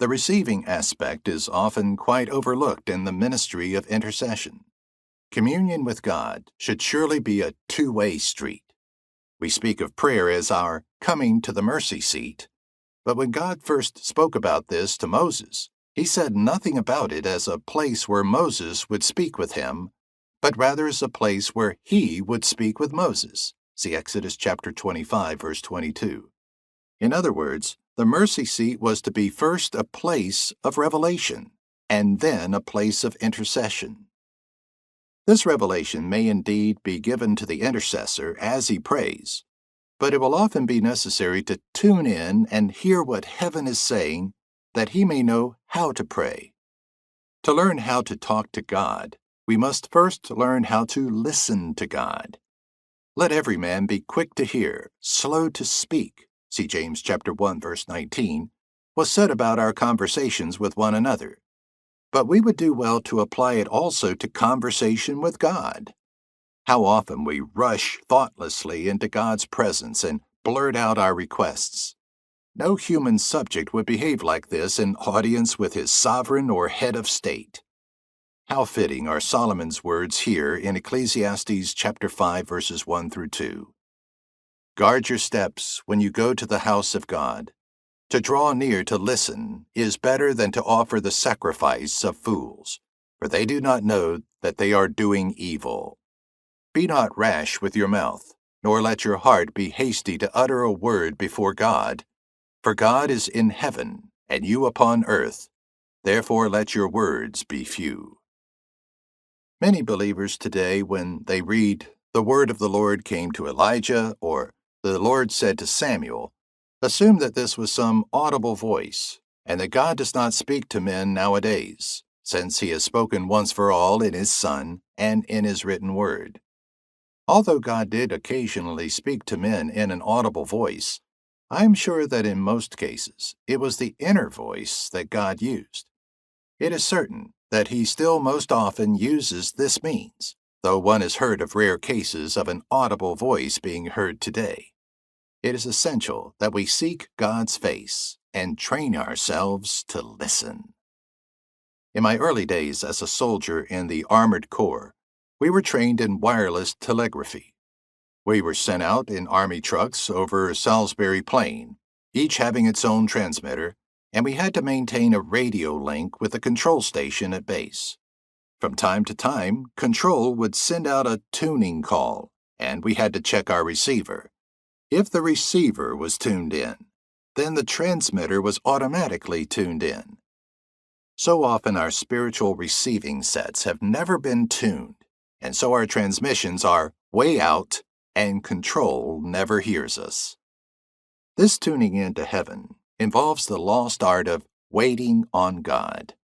The receiving aspect is often quite overlooked in the ministry of intercession. Communion with God should surely be a two-way street. We speak of prayer as our coming to the mercy seat, but when God first spoke about this to Moses, he said nothing about it as a place where Moses would speak with him, but rather as a place where he would speak with Moses. See Exodus chapter 25, verse 22. In other words, the mercy seat was to be first a place of revelation, and then a place of intercession. This revelation may indeed be given to the intercessor as he prays, but it will often be necessary to tune in and hear what heaven is saying that he may know how to pray. To learn how to talk to God, we must first learn how to listen to God. Let every man be quick to hear, slow to speak. See James chapter 1, verse 19, was said about our conversations with one another. But we would do well to apply it also to conversation with God. How often we rush thoughtlessly into God's presence and blurt out our requests. No human subject would behave like this in audience with his sovereign or head of state. How fitting are Solomon's words here in Ecclesiastes chapter 5, verses 1 through 2. Guard your steps when you go to the house of God. To draw near to listen is better than to offer the sacrifice of fools, for they do not know that they are doing evil. Be not rash with your mouth, nor let your heart be hasty to utter a word before God. For God is in heaven, and you upon earth. Therefore let your words be few. Many believers today, when they read, "The word of the Lord came to Elijah," or "The Lord said to Samuel," assume that this was some audible voice, and that God does not speak to men nowadays, since he has spoken once for all in his Son and in his written word. Although God did occasionally speak to men in an audible voice, I am sure that in most cases it was the inner voice that God used. It is certain that he still most often uses this means, though one has heard of rare cases of an audible voice being heard today. It is essential that we seek God's face and train ourselves to listen. In my early days as a soldier in the Armored Corps, we were trained in wireless telegraphy. We were sent out in Army trucks over Salisbury Plain, each having its own transmitter, and we had to maintain a radio link with the control station at base. From time to time, Control would send out a tuning call, and we had to check our receiver. If the receiver was tuned in, then the transmitter was automatically tuned in. So often our spiritual receiving sets have never been tuned, and so our transmissions are way out, and Control never hears us. This tuning into heaven involves the lost art of waiting on God.